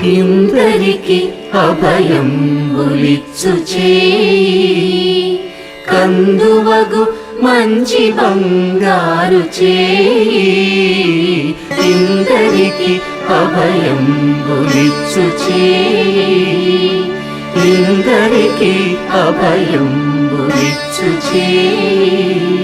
ఇందరికి అభయంబులిచ్చు చేయి కందువగు మంచి బంగారు చేయి ఇందరికి అభయంబులిచ్చు చేయి ఇందరికి అభయంబులిచ్చు చేయి